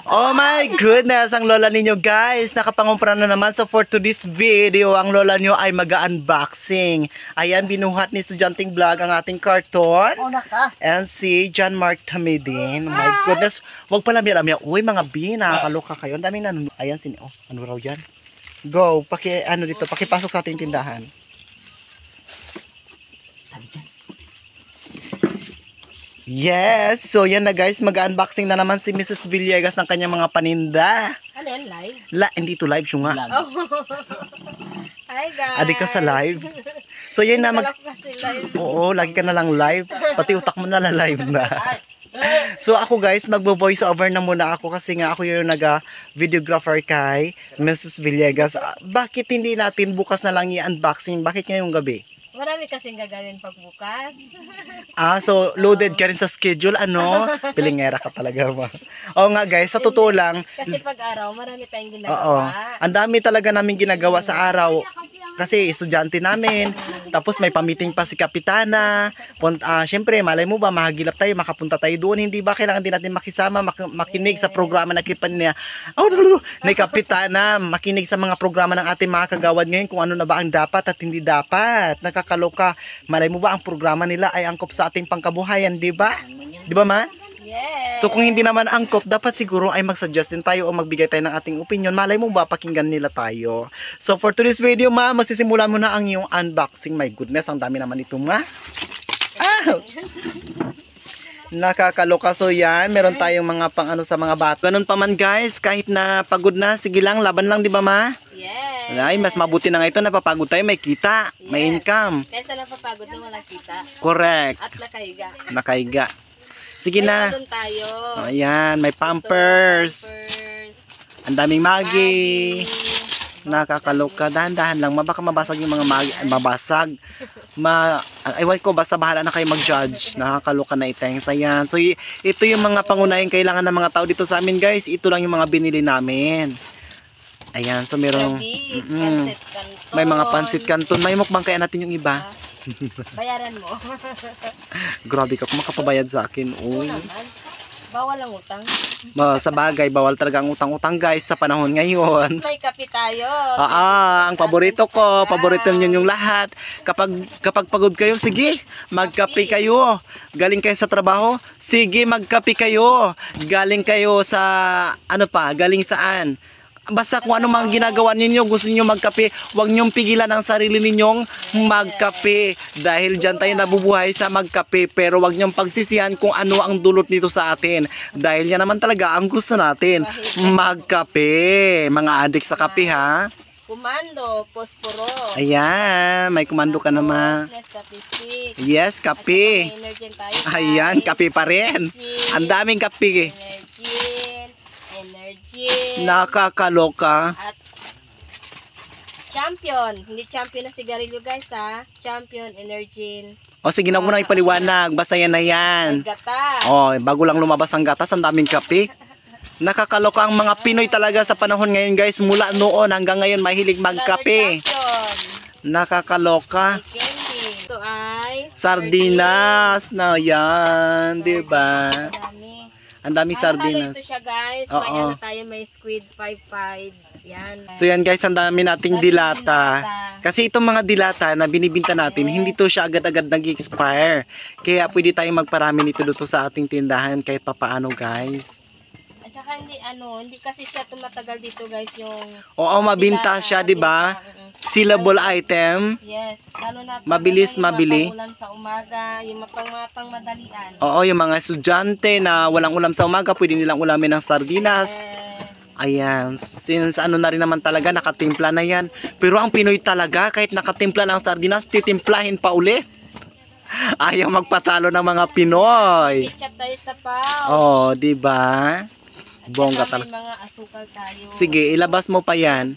Oh my goodness, ang lola ninyo guys, nakapangumpra na naman. So for today's video, ang lola nyo ay mag-unboxing. Ayan, binuhat ni Estudyanteng Vlog ang ating karton. And si John Mark Tamidin. Oh my goodness, wag pala miya. Uy mga B, nakakaloka kayo. Ang daming nanonood. Ayan, ano raw yan? Go, pakipasok sa ating tindahan. Yes! So yan na guys, mag-unboxing na naman si Mrs. Villegas ng kanyang mga paninda. Ano yan, live? Hindi to live, siya nga. Oh. Hi guys! Adik ka sa live. So yan na Oo, lagi ka na lang live. Pati utak mo na live na. So ako guys, magbo-voice over na muna ako kasi nga ako yung videographer kay Mrs. Villegas. Bakit hindi natin bukas na lang i-unboxing? Bakit ngayong gabi? Marami kasing gagawin pagbukas. So loaded ka rin sa schedule, ano? Pilingera ka talaga ba? Oo nga guys, sa totoo lang. Kasi pag araw, marami tayong ginagawa. Oo. Ang dami talaga namin ginagawa sa araw. Kasi estudyante namin, tapos may pamiting pa si Kapitana. Siyempre, malay mo ba, mahagilap tayo, makapunta tayo doon. Hindi ba kailangan din natin makisama, makinig sa programa na ni Kapitana, makinig sa mga programa ng ating mga kagawad ngayon kung ano na ba ang dapat at hindi dapat. Nakakaloka. Malay mo ba, ang programa nila ay angkop sa ating pangkabuhayan, di ba? Di ba ma? Yes. So kung hindi naman angkop, dapat siguro ay mag-suggest din tayo o magbigay tayo ng ating opinion. Malay mo ba, pakinggan nila tayo. So for today's video ma, magsisimula mo na ang iyong unboxing. My goodness, ang dami naman ito ma. Nakakaloka. So yan, meron tayong mga pang sa mga bata. Ganun pa man guys, kahit na pagod na, sige lang, laban lang di ba ma? Yes. Ay, mas mabuti na nga ito, napapagod tayo, may kita, may income. Kaysa napapagod na wala kita. Correct. At nakaiga. Nakaiga. Sige na. Tayo. Ayan, may Pampers. Ang daming Maggi. Nakakaloka. Dahan-dahan lang. Baka mabasag yung mga Maggi. Mabasag. Ewan ko, basta bahala na kayo mag-judge. Nakakaloka na iteng. Ayan. So, ito yung mga pangunahing kailangan ng mga tao dito sa amin, guys. Ito lang yung mga binili namin. Ayan. So, merong may mga pansit canton. May mukbang kaya natin yung iba. Bayaran mo. Grabe ka kung makapabayad sa akin. Uy. Bawal ang utang. Sa bagay, bawal talaga ang utang-utang guys sa panahon ngayon. May kape tayo. Ang paborito ko, paborito niyo yung lahat. Kapag pagod kayo, sige, magkape kayo. Galing kayo sa trabaho, sige, magkape kayo. Galing kayo sa, galing saan? Basta kung ano mang ginagawa ninyo, gusto niyo magkape, huwag niyong pigilan ang sarili ninyong magkape. Dahil dyan tayo nabubuhay sa magkape, pero huwag niyong pagsisihan kung ano ang dulot nito sa atin. Dahil yan naman talaga ang gusto natin, magkape. Mga adik sa kape ha. Kumando, posporo. Ayan, may kumando ka naman. Yes, kape. Ayan, kape pa rin. Ang daming kape. Nakakaloka. At Champion. Hindi champion na sigarilyo guys ha. Champion Energin. Sige na muna ipaliwanag. Basta yan na yan. Bago lang lumabas ang gatas, ang daming kape. Nakakaloka ang mga Pinoy talaga sa panahon ngayon guys. Mula noon hanggang ngayon mahilig magkape. Nakakaloka. Ito ay sardinas na yan, diba? Ang daming sardinas. Ito siya guys. May tayo, may squid 5-5. Yan. So yan guys, ang dami nating dilata. Kasi itong mga dilata na binibinta natin, hindi to siya agad-agad nag-expire. Kaya pwede tayong magparami nito dito sa ating tindahan kahit papaano guys. At saka hindi kasi siya tumatagal dito guys yung mabinta siya, di ba? Sellable item. Yes, lalo na mabilis mabili. Ulam sa umaga, yung pang madalian. Yung mga estudyante na walang ulam sa umaga, pwede nilang ulamin ng sardinas. Ayan, since na rin naman talaga, nakatimpla na yan. Pero ang Pinoy talaga, kahit nakatimpla ng sardinas, titimplahin pa ulit. Ayaw magpatalo ng mga Pinoy. Ketchup tayo sa pouch. Diba? Bongga talaga. May mga asukal tayo. Sige, ilabas mo pa yan.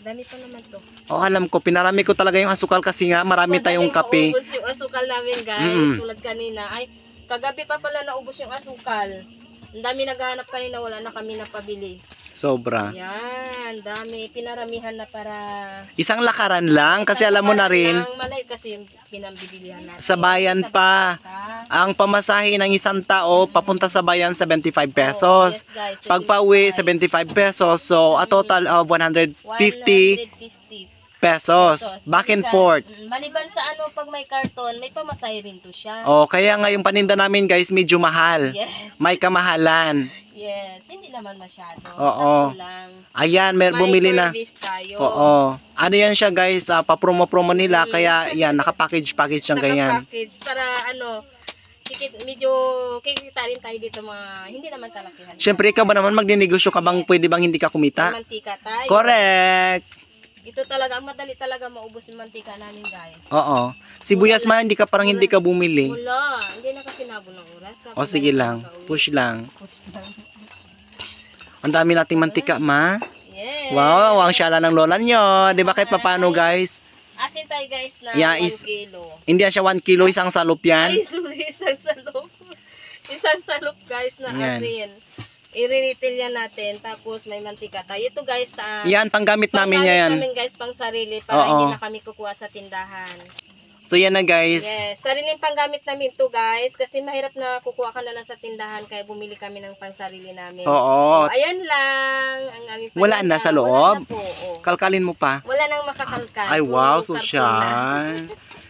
Dami pa naman to. Alam ko, pinarami ko talaga yung asukal kasi nga marami tayong kape. Naubos yung asukal namin guys, tulad kanina. Ay, kagabi pa pala naubos yung asukal. Ang dami naghahanap kanina, wala na kami napabili. Sobra. Yan, dami. Pinaramihan na para... Isang lakaran lang kasi alam mo na rin, Ang malay kasi yung pinambibilihan natin. sa bayan pa. Ang pamasahe ng isang tao papunta sa bayan 75 pesos. Yes, guys. So, Pagpa-uwi 75 pesos. So a total of 150 150 pesos. Back and forth. Maliban sa ano, pag may karton, may pamasahe rin to siya. Oh, kaya nga yung paninda namin guys medyo mahal. Yes. May kamahalan. Yes, hindi naman masyado. Oo. Sakto lang. Ayan, May bumili na. service tayo. Oo. Ano yan siya guys, papromo-promo nila kaya yan, naka-package siyang ganyan. Naka-package para ano, medyo kikita rin tayo dito mga, hindi naman kalakihan. Siyempre ikaw ba naman magninegosyo ka bang pwede bang hindi ka kumita? May mantika tayo. Correct. Ito talaga, madali talaga maubos yung mantika namin guys. Oo. Sibuyas man hindi ka parang hindi ka bumili. Wala, hindi na kasi nabo ng oras. O sige lang, push lang. Push lang. Ang dami nating mantika, ma. Yes. Wow, ang syala ng lola nyo. Di ba kahit papano guys? Asin tayo guys na Yeah, 1 kilo. Hindi siya 1 kilo, isang salop yan. Ay, sorry, isang salop. Isang salop guys na Yan. asin. I-retail yan natin, tapos may mantika tayo. Ito guys, Yan, panggamit namin niya yan. namin guys pang sarili para Oo. hindi na kami kukuha sa tindahan. So yan na guys. Yes, sariling panggamit namin to guys kasi mahirap na kukuha ka na lang sa tindahan kaya bumili kami ng pangsarili namin. Oo. Ayan lang ang aming Wala na sa loob? Wala na po, oo. Kalkalin mo pa. Wala nang makakalkal. Ay wow, Puro sosyal.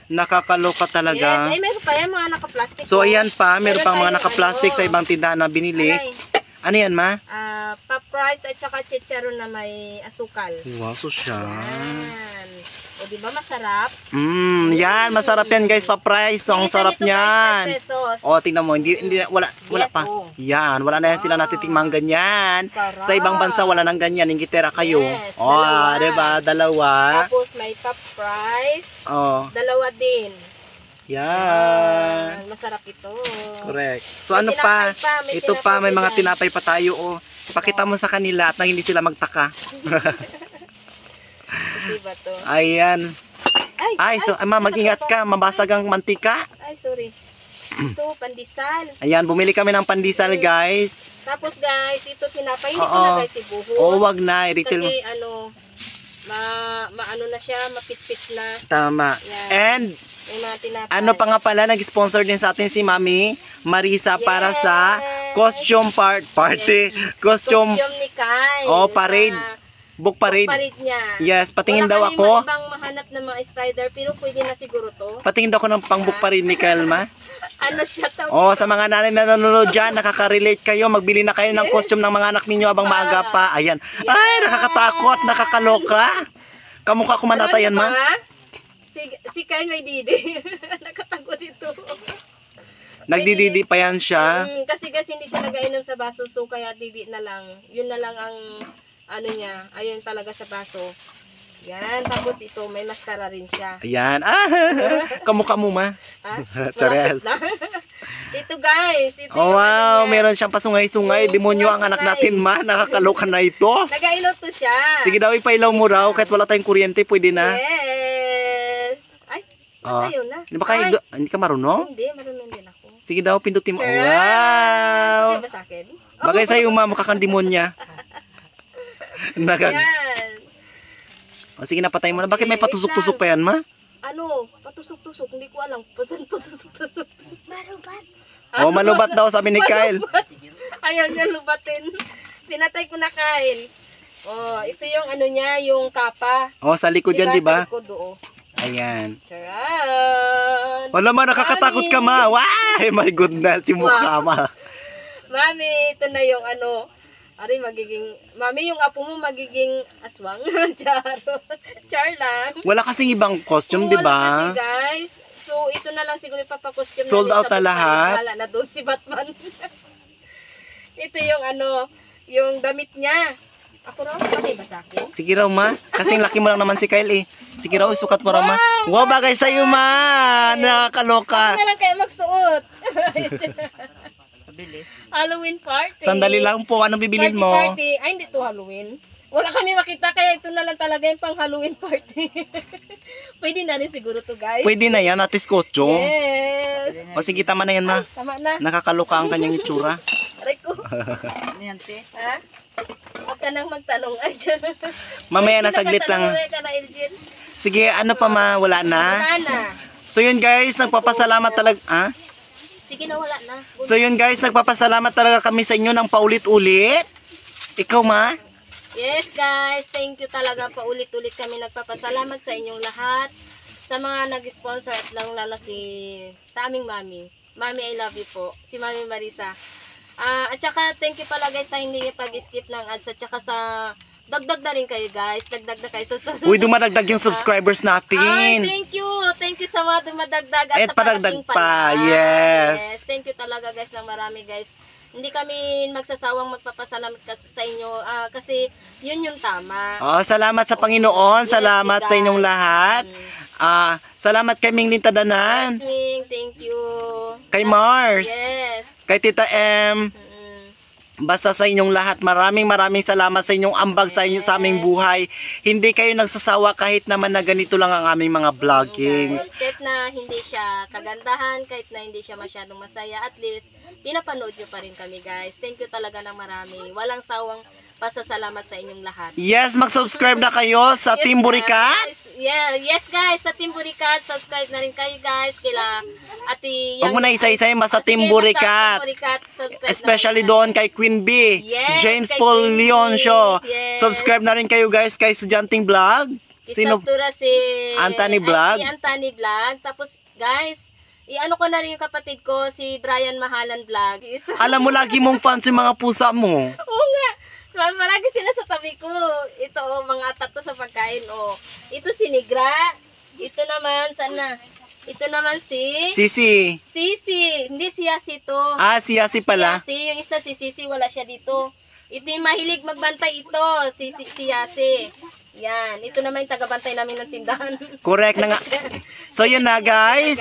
Nakakaloka karton na. talaga. Yes, ay meron pa yan mga naka-plastic. So ayan pa, meron pang mga tayong naka-plastic ano, sa ibang tindahan na binili. Alay, Ano yan, ma? pa-price at saka chicharon na may asukal. Wow, sosyal. Yan. O di ba masarap? Yan, masarap yan guys, pa-price. Ang Isa sarap nito, guys, niyan. 5 pesos. O, tingnan mo, hindi wala Yes, pa. oh. Yan, wala na yan sila natitikmang ganyan. Sarap. Sa ibang bansa wala nang ganyan, ingitera kayo. Yes, O, dalawa. diba, dalawa. Tapos may pa-price. O, Dalawa din. yan. Masarap ito. Correct. So May ano pa? tinapay pa, may Ito pa, may tinapay mga dyan. tinapay pa tayo. O, ipakita mo sa kanila at nang hindi sila magtaka. Diba to? Ayan. Ay, so, ama, mag-ingat ka. Mabasag ang mantika. Ay, sorry. Ito, pandesal. Ayan, bumili kami ng pandesal, guys. Tapos guys, ito tinapay. Hindi ko Oo. na guys ibuhos. O, wag na. I-retail mo. Kasi ano, maano na siya, mapit-pit na. Tama. Yan. And, May mga tinapay. ano pa nga pala, nag-sponsor din sa atin si Mami Marisa para Yes. sa costume party. Costume ni Kai. Oh, parade. Book parade. Parade niya. Yes, patingin Wala daw kami ako. ibang mahanap ng mga spider, pero pwede na siguro to. Patingin daw ako ng pang book parade ni Kalma. Ano siya tawag? Oh, sa mga nanay na nanonood dyan, nakaka-relate kayo. Magbili na kayo ng costume ng mga anak ninyo abang maaga pa. Ayan. Ay, nakakatakot, nakakaloka. Kamukha ko man ata yan, ma. Si Kai may didi. Nakatago dito. Nagdididi pa yan siya. Kasi hindi siya nagainom sa baso, so kaya didi na lang. Yun na lang ang ano niya. Ayun talaga sa baso. Yan. Tapos ito, may mascara rin siya. Ayan. Kamukha mo, ma. Ha? Chares. Malapit na. Ito guys. Ito Oh, yung ano wow. niya. Meron siyang pasungay-sungay. Demonyo ang anak natin, ma. Nakakaloka na ito. Nagailaw to siya. Sige daw, ipailaw mo raw. Kahit wala tayong kuryente, pwede na. Yes. Ay, Oh. tayo na. Hindi ba kayo, hindi ka marunong? Hindi, marunong din ako. Sige daw, pindutin mo. Chares. Wow. Hindi ba sa akin? Bagay sa'yo, ma. Mukha kang demonya. Yan. O, sige, napatay mo na. Bakit may patusok-tusok pa yan, ma? Ano? Patusok-tusok. Hindi ko alam. Pasan patusok-tusok? Malubat. Oh, malubat daw, sabi ni Kyle. Malubat. Ayaw niya lubatin. Pinatay ko na Kyle. Oh, ito yung ano niya, yung kapa. Oh, sa likod yan, di ba? Sa likod, oo. Ayan. Charan! Wala ma, nakakatakot ka, ma. Why? My goodness, yung mukha, ma. Mami, ito na yung ano. Ari, Mami, yung apo mo magiging aswang. Char lang. Wala kasing ibang costume, di Wala ba? kasi guys. So, ito na lang siguro ipapakostume Sold out na lahat? Wala na doon si Batman. Ito yung ano, yung damit niya. Ako raw, bagay ba sa akin? Sige raw, ma. Kasing laki mo lang naman si Kyle, eh. Sige raw, isukat mo raw, ma. Wow, bagay sa'yo, ma. Nakakaloka. Ako na lang kaya magsuot. Halloween party. Sandali lang po. Anong bibilin mo? Party. Ay, hindi to Halloween. Wala kami makita, kaya ito na lang talaga yung pang Halloween party. Pwede na rin siguro to, guys. Pwede na yan, atis costume. Yes. O sige, tama na yan, ma. Tama na. Nakakaloka ang kanyang itsura. Aray ko. Niyante. Ha? Huwag ka nang magtanong. Ay, dyan. Mamaya na, saglit lang. Nakatanong ka na, Elgin. Sige, ano pa ma? Wala na? Wala na. So yun guys, nagpapasalamat talaga. Sige na, wala na. So yun guys, nagpapasalamat talaga kami sa inyo ng paulit-ulit. Ikaw ma? Yes guys, thank you talaga. Paulit-ulit kami nagpapasalamat sa inyong lahat. Sa mga nag-sponsor at lalo sa aming mami. Mami, I love you po. Si Mami Marisa. At saka thank you pala guys sa hindi niyo pag-skip ng ads. At saka sa dagdag na rin kayo guys. Dagdag na kayo sa Uy, dumadagdag yung subscribers natin. Ay, thank you. Thank you sa mga dumadagdag at sa padagdag parating pa. pala. Yes. Thank you talaga guys ng marami guys. Hindi kami magsasawang magpapasalamat sa inyo kasi yun yung tama. Salamat sa Panginoon. Yes, Salamat sa inyong God. lahat. Salamat kay Ming Lintadanan. Yes, Ming. Thank you. Kay Mars. Yes. Kay Tita M. Basta sa inyong lahat, maraming salamat sa inyong ambag sa inyo sa aming buhay. Hindi kayo nagsasawa kahit naman na ganito lang ang aming mga vloggings. Guys, kahit na hindi siya kagandahan, kahit na hindi siya masyadong masaya, at least pinapanood nyo pa rin kami guys. Thank you talaga ng marami. Walang sawang pasasalamat sa inyong lahat. Yes, mag-subscribe na kayo sa Yes, Team Burikat. guys. Yeah, yes guys, sa Team Burikat, subscribe na rin kayo guys kila Ate Huwag mo na isa-isahin, basta Team Sige, Burikat. basta Team Burikat, subscribe Especially na rin doon kay Queen B, Yes, James kay Paul Queen B. Leoncio. Yes. Subscribe na rin kayo guys kay Sujanting Vlog. Sino? Isabtura si Antony Vlog. Si Antony Vlog. Tapos guys, i-ano ko na rin yung kapatid ko, si Brian Mahalan Vlog. Alam mo, lagi mong fans yung mga pusa mo. Oo nga. Malagi sila sa tabi ko. Ito mga tato sa pagkain Ito si Nigra. Ito naman sana. Ito naman si Sisi. Sisi. Hindi si Yasi to. Si Yasi pala. Si Yasi. Yung isa si Sisi, wala siya dito. Ito yung mahilig magbantay ito. Si Yasi. Yan. Ito naman yung tagabantay namin ng tindahan. Correct na nga. So yun na guys.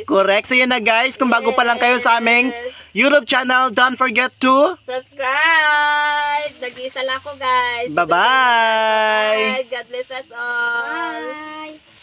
Correct. So yun na guys. Kung bago pa lang kayo sa aming YouTube channel, don't forget to subscribe. Nag-iisa lang ako guys. Bye-bye. God bless us all. Bye.